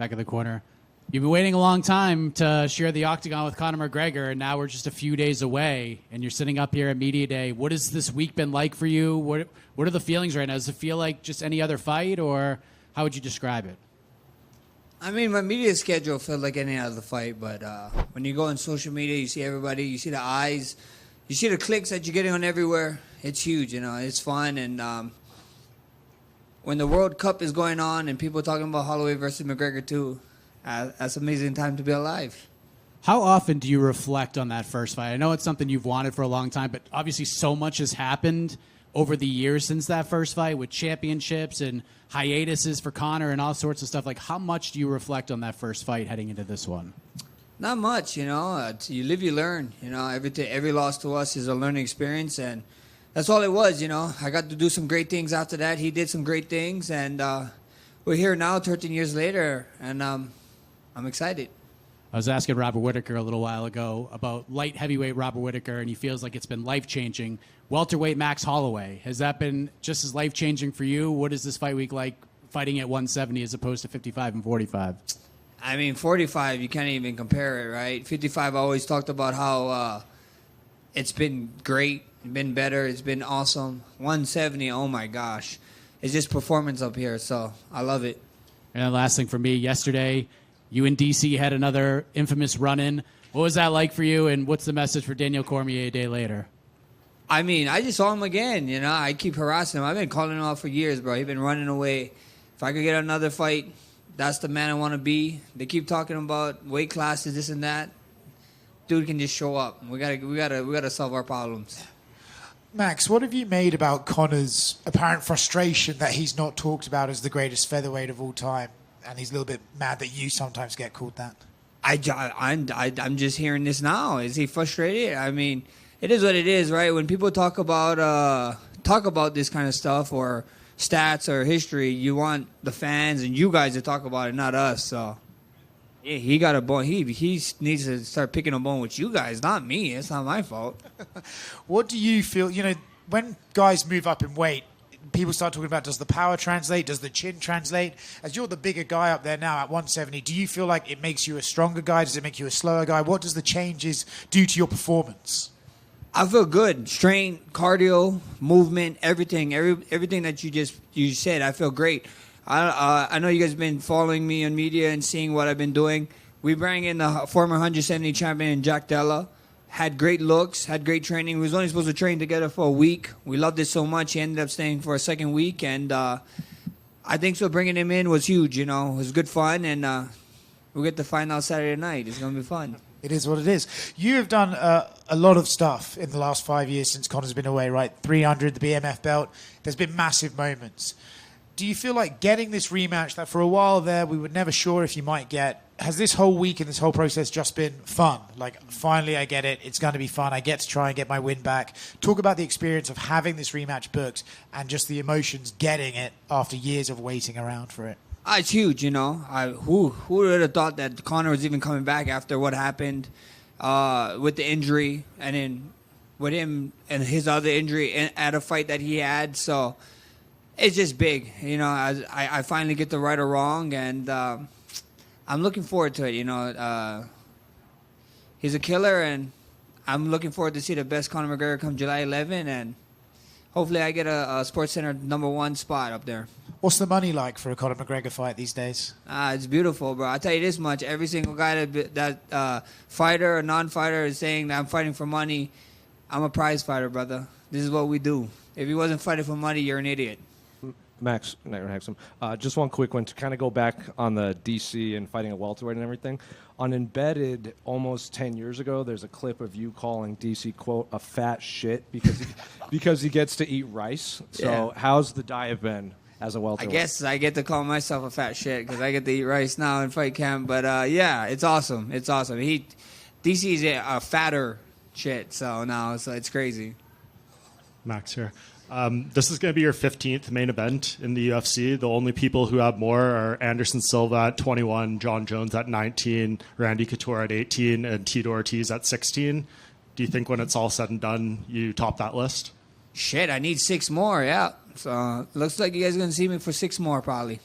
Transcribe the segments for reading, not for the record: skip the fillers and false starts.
back in the corner. You've been waiting a long time to share the octagon with Conor McGregor, and now we're just a few days away, and you're sitting up here at Media Day. What has this week been like for you? What are the feelings right now? Does it feel like just any other fight, or how would you describe it? I mean, my media schedule felt like any other fight, but when you go on social media, you see everybody, you see the eyes, you see the clicks that you're getting on everywhere. It's huge, It's fun, and when the World Cup is going on and people are talking about Holloway versus McGregor too, that's an amazing time to be alive. How often do you reflect on that first fight? I know it's something you've wanted for a long time, but obviously so much has happened over the years since that first fight with championships and hiatuses for Conor and all sorts of stuff. Like, how much do you reflect on that first fight heading into this one? Not much, you live, you learn. Every loss to us is a learning experience, and that's all it was, I got to do some great things after that. He did some great things, and we're here now 13 years later, and I'm excited. I was asking Robert Whittaker a little while ago about light heavyweight Robert Whittaker, and he feels like it's been life-changing. Welterweight Max Holloway, has that been just as life-changing for you? What is this fight week like fighting at 170 as opposed to 55 and 45? I mean, 45, you can't even compare it, right? 55, I always talked about how it's been great, been better, it's been awesome. 170, oh my gosh. It's just performance up here, so I love it. And then last thing for me, yesterday, you and DC had another infamous run-in. What was that like for you, and what's the message for Daniel Cormier a day later? I mean, I just saw him again, I keep harassing him. I've been calling him out for years, bro. He's been running away. If I could get another fight, that's the man I want to be. They keep talking about weight classes, this and that. Dude can just show up. We gotta solve our problems. Max, what have you made about Conor's apparent frustration that he's not talked about as the greatest featherweight of all time? And he's a little bit mad that you sometimes get called that. I'm just hearing this now. Is he frustrated? I mean, it is what it is, right? When people talk about this kind of stuff or stats or history, you want the fans and you guys to talk about it, not us. So yeah, he got a bone. He needs to start picking a bone with you guys, not me. It's not my fault. What do you feel? When guys move up in weight, people start talking about, does the power translate? Does the chin translate? As you're the bigger guy up there now at 170, do you feel like it makes you a stronger guy? Does it make you a slower guy? What does the changes do to your performance? I feel good. Strength, cardio, movement, everything that you said. I feel great. I know you guys have been following me on media and seeing what I've been doing. We bring in the former 170 champion Jack Della. Had great looks, had great training. We was only supposed to train together for a week. We loved it so much. He ended up staying for a second week, and I think so. Bringing him in was huge. It was good fun, and we'll get to find out Saturday night. It's gonna be fun. It is what it is. You have done a lot of stuff in the last 5 years since Conor's been away, right? 300, the BMF belt. There's been massive moments. Do you feel like getting this rematch that for a while there we were never sure if you might get, has this whole week and this whole process just been fun? Like, finally I get it. It's going to be fun. I get to try and get my win back. Talk about the experience of having this rematch booked and just the emotions getting it after years of waiting around for it. It's huge, who would have thought that Conor was even coming back after what happened with the injury, and then with him and his other injury at a fight that he had. So it's just big. I finally get to right or wrong, and I'm looking forward to it. He's a killer, and I'm looking forward to see the best Conor McGregor come July 11, and hopefully I get a SportsCenter #1 spot up there. What's the money like for a Conor McGregor fight these days? It's beautiful, bro. I'll tell you this much. Every single guy that fighter or non-fighter is saying that I'm fighting for money, I'm a prize fighter, brother. This is what we do. If you wasn't fighting for money, you're an idiot. Max, just one quick one to kind of go back on the DC and fighting a welterweight and everything. On Embedded, almost 10 years ago, there's a clip of you calling DC, quote, a fat shit because he gets to eat rice. So yeah. How's the diet been as a welterweight? I guess I get to call myself a fat shit because I get to eat rice now in fight camp. But yeah, it's awesome. It's awesome. DC's a fatter shit, so no, it's crazy. Max here. This is going to be your 15th main event in the UFC. The only people who have more are Anderson Silva at 21, John Jones at 19, Randy Couture at 18, and Tito Ortiz at 16. Do you think when it's all said and done, you top that list? Shit, I need 6 more, yeah. So looks like you guys are going to see me for 6 more probably.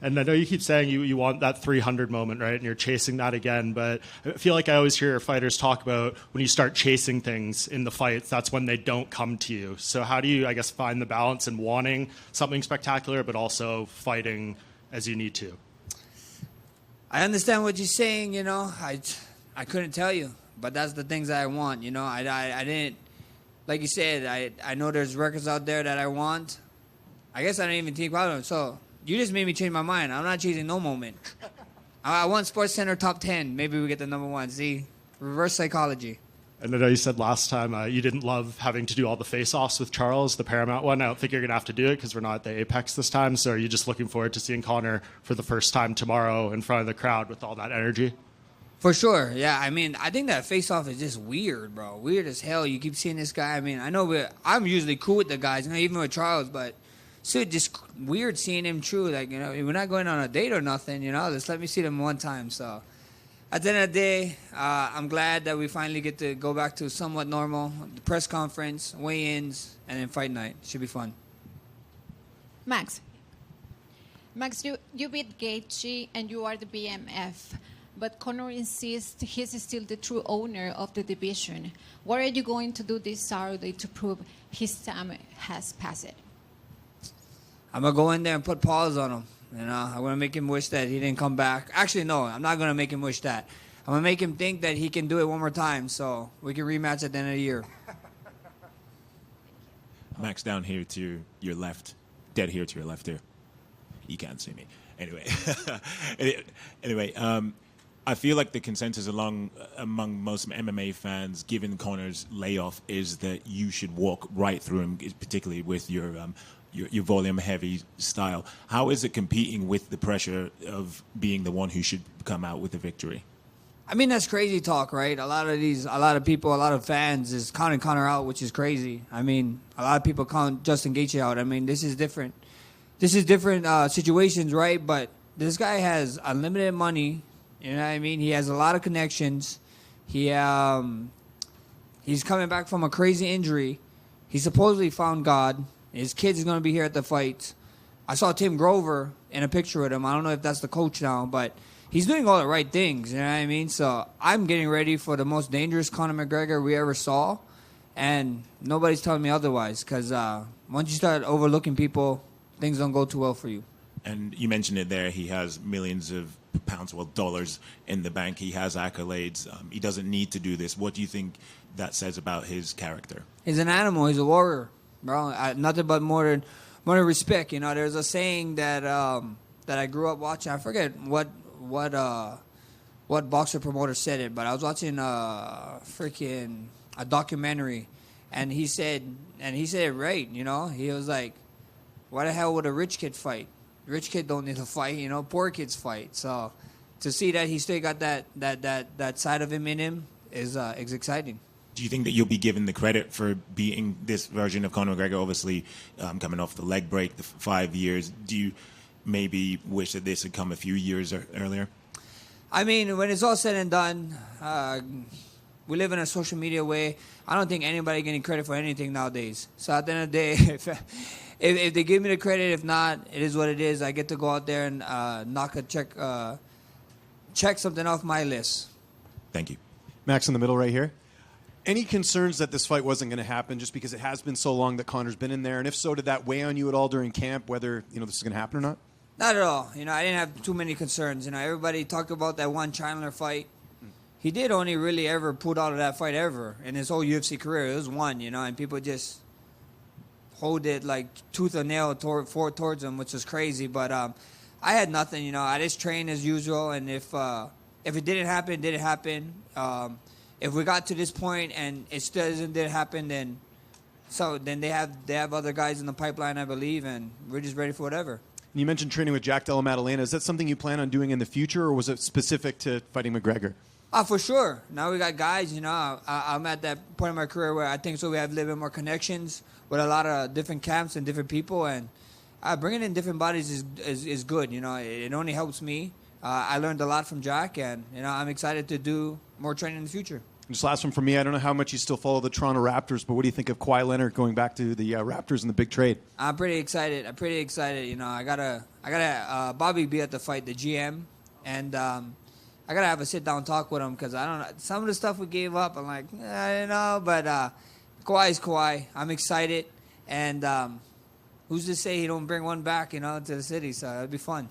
And I know you keep saying you want that 300 moment, right? And you're chasing that again. But I feel like I always hear fighters talk about when you start chasing things in the fights, that's when they don't come to you. So how do you, I guess, find the balance in wanting something spectacular, but also fighting as you need to? I understand what you're saying, you know. I couldn't tell you, but that's the things that I want, you know. I didn't, like you said, I know there's records out there that I want. I guess I didn't even think about them. So you just made me change my mind. I'm not chasing no moment. I want Sports Center top 10. Maybe we get the number one. See, reverse psychology. And I know you said last time you didn't love having to do all the face-offs with Charles, the Paramount one. I don't think you're going to have to do it because we're not at the Apex this time. So are you just looking forward to seeing Conor for the first time tomorrow in front of the crowd with all that energy? For sure, yeah. I mean, I think that face-off is just weird, bro. Weird as hell. You keep seeing this guy. I mean, I know I'm usually cool with the guys, you know, even with Charles, but it's just weird seeing him true. Like, you know, we're not going on a date or nothing, you know. Just let me see them one time, so... At the end of the day, I'm glad that we finally get to go back to somewhat normal. The press conference, weigh-ins, and then fight night. Should be fun. Max, you beat Gaethje and you are the BMF, but Conor insists he's still the true owner of the division. What are you going to do this Saturday to prove his time has passed? I'm going to go in there and put pause on him. You know, I'm going to make him wish that he didn't come back. Actually, no, I'm not going to make him wish that. I'm going to make him think that he can do it one more time so we can rematch at the end of the year. Max, down here to your left. Dead here to your left here. You can't see me. Anyway. I feel like the consensus among most MMA fans, given Conor's layoff, is that you should walk right through him, particularly with your volume-heavy style. How is it competing with the pressure of being the one who should come out with a victory? I mean, that's crazy talk, right? A lot of people, a lot of fans is counting Conor out, which is crazy. I mean, a lot of people count Justin Gaethje out. I mean, this is different. This is different situations, right? But this guy has unlimited money. You know what I mean? He has a lot of connections. He's coming back from a crazy injury. He supposedly found God. His kid is going to be here at the fight. I saw Tim Grover in a picture with him. I don't know if that's the coach now, but he's doing all the right things. You know what I mean? So I'm getting ready for the most dangerous Conor McGregor we ever saw, and nobody's telling me otherwise because once you start overlooking people, things don't go too well for you. And you mentioned it there. He has millions of pounds, well, dollars in the bank. He has accolades. He doesn't need to do this. What do you think that says about his character? He's an animal. He's a warrior. Bro, nothing but more than respect. You know, there's a saying that that I grew up watching. I forget what boxer promoter said it, but I was watching a documentary, and he said it right. You know, he was like, "Why the hell would a rich kid fight? Rich kid don't need to fight. You know, poor kids fight." So to see that he still got that side of him in him is exciting. Do you think that you'll be given the credit for beating this version of Conor McGregor, obviously coming off the leg break, the 5 years? Do you maybe wish that this had come a few years earlier? I mean, when it's all said and done, we live in a social media way. I don't think anybody getting credit for anything nowadays. So at the end of the day, if they give me the credit, if not, it is what it is. I get to go out there and check something off my list. Thank you. Max in the middle right here. Any concerns that this fight wasn't going to happen just because it has been so long that Conor's been in there? And if so, did that weigh on you at all during camp, whether this is going to happen or not? Not at all. You know, I didn't have too many concerns. You know, everybody talked about that one Chandler fight. He did only really ever pull out of that fight ever in his whole UFC career. It was one, you know, and people just hold it like tooth and nail towards him, which is crazy. But I had nothing. You know, I just trained as usual, and if it didn't happen, it didn't happen. If we got to this point and it still didn't happen, then they have other guys in the pipeline, I believe, and we're just ready for whatever. You mentioned training with Jack Della Maddalena. Is that something you plan on doing in the future, or was it specific to fighting McGregor? For sure. Now we got guys, you know. I'm at that point in my career where I think so we have a little bit more connections with a lot of different camps and different people, and bringing in different bodies is good. You know, it only helps me. I learned a lot from Jack, and I'm excited to do more training in the future. Just last one for me. I don't know how much you still follow the Toronto Raptors, but what do you think of Kawhi Leonard going back to the Raptors in the big trade? I'm pretty excited. You know, I gotta Bobby be at the fight, the GM, and I gotta have a sit down talk with him because I don't know some of the stuff we gave up. I'm like, I don't know, but Kawhi's Kawhi. I'm excited, and who's to say he don't bring one back, you know, to the city? So it'd be fun.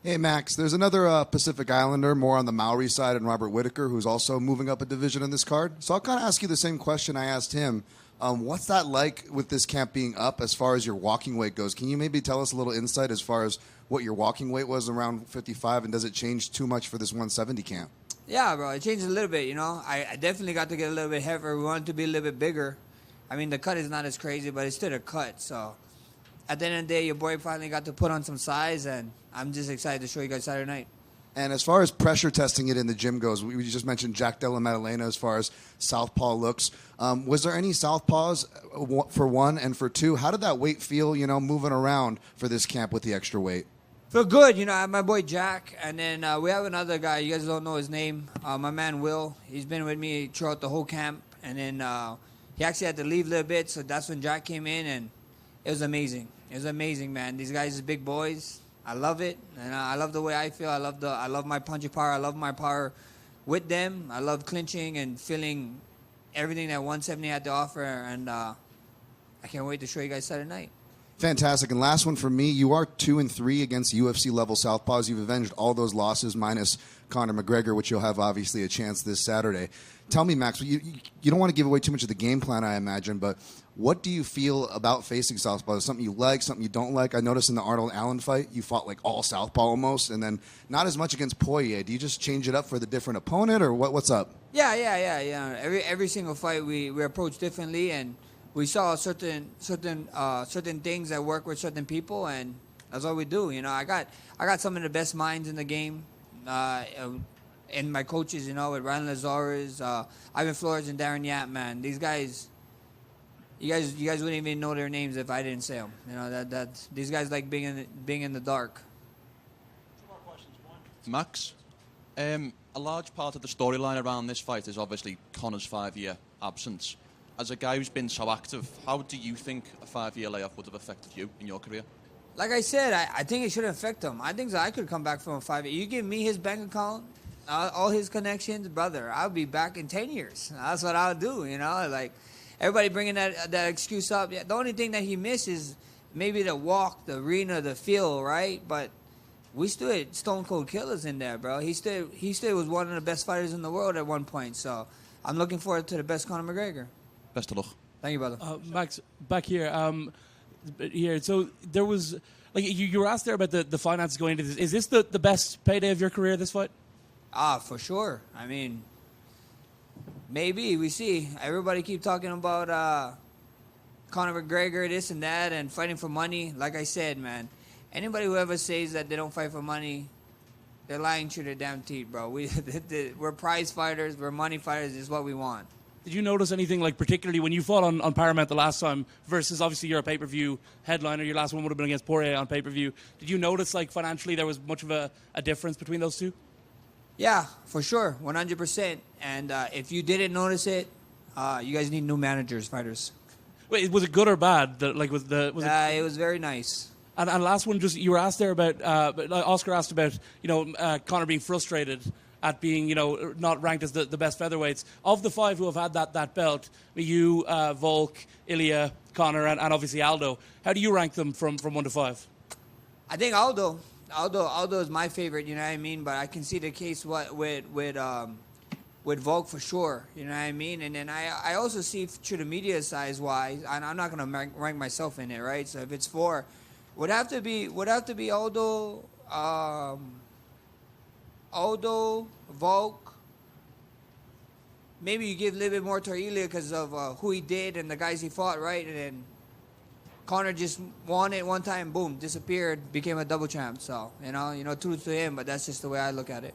Hey, Max, there's another Pacific Islander, more on the Maori side, and Robert Whitaker, who's also moving up a division in this card. So I'll kind of ask you the same question I asked him. What's that like with this camp being up as far as your walking weight goes? Can you maybe tell us a little insight as far as what your walking weight was around 55, and does it change too much for this 170 camp? Yeah, bro, it changes a little bit, you know. I definitely got to get a little bit heavier. We wanted to be a little bit bigger. I mean, the cut is not as crazy, but it's still a cut, so... At the end of the day, your boy finally got to put on some size, and I'm just excited to show you guys Saturday night. And as far as pressure testing it in the gym goes, we just mentioned Jack Della Maddalena as far as southpaw looks. Was there any southpaws for one, and for two, how did that weight feel, you know, moving around for this camp with the extra weight? Feel good. You know, I have my boy Jack, and then we have another guy. You guys don't know his name. My man Will. He's been with me throughout the whole camp, and then he actually had to leave a little bit, so that's when Jack came in, and it was amazing. It was amazing, man. These guys are big boys. I love it, and I love the way I feel. I love my punching power. I love my power with them. I love clinching and feeling everything that 170 had to offer, and I can't wait to show you guys Saturday night. Fantastic. And last one for me, you are 2-3 against UFC level southpaws. You've avenged all those losses minus Conor McGregor, which you'll have obviously a chance this Saturday. Tell me, Max, you don't want to give away too much of the game plan, I imagine, but what do you feel about facing southpaws? Something you like, something you don't like? I noticed in the Arnold Allen fight, you fought like all southpaw almost, and then not as much against Poirier. Do you just change it up for the different opponent, or what's up? Yeah. Every single fight we approach differently, and we saw certain things that work with certain people, and that's what we do. You know, I got some of the best minds in the game, and my coaches, you know, with Ryan Lazarus, Ivan Flores, and Darren Yap. Man, these guys, you guys wouldn't even know their names if I didn't say them. You know that these guys like being in the dark. Two more questions. One, Max, a large part of the storyline around this fight is obviously Conor's 5-year absence. As a guy who's been so active, how do you think a 5-year layoff would have affected you in your career? Like I said, I think it shouldn't affect him. I think that I could come back from a 5-year. You give me his bank account, all his connections, brother, I'll be back in 10 years. That's what I'll do, you know? Like, everybody bringing that excuse up. Yeah, the only thing that he missed is maybe the walk, the arena, the feel, right? But we still had stone cold killers in there, bro. He still was one of the best fighters in the world at one point. So I'm looking forward to the best Conor McGregor. Best of luck. Thank you, brother. Max, back here. So there was, like, you were asked there about the finances going into this. Is this the best payday of your career, this fight? For sure. I mean, maybe. We see. Everybody keep talking about Conor McGregor, this and that, and fighting for money. Like I said, man, anybody who ever says that they don't fight for money, they're lying through their damn teeth, bro. We're prize fighters. We're money fighters. This is what we want. Did you notice anything, like, particularly when you fought on Paramount the last time versus, obviously, you're a pay-per-view headliner. Your last one would have been against Poirier on pay-per-view. Did you notice, like, financially there was much of a difference between those two? Yeah, for sure, 100%. And if you didn't notice it, you guys need new managers, fighters. Wait, was it good or bad? It was very nice. And last one, just you were asked there about Oscar asked about Conor being frustrated at being not ranked as the best featherweights. Of the 5 who have had that belt, you, Volk, Ilya, Conor, and obviously Aldo. How do you rank them from 1 to 5? I think Aldo is my favorite. You know what I mean? But I can see the case with Volk for sure. You know what I mean? And then I also see through the media size wise, and I'm not gonna rank myself in it, right? So if it's 4, would have to be Aldo. Aldo, Volk. Maybe you give a little bit more to Ilya because of who he did and the guys he fought, right? And then Conor just won it one time, boom, disappeared, became a double champ. So, you know, true to him, but that's just the way I look at it.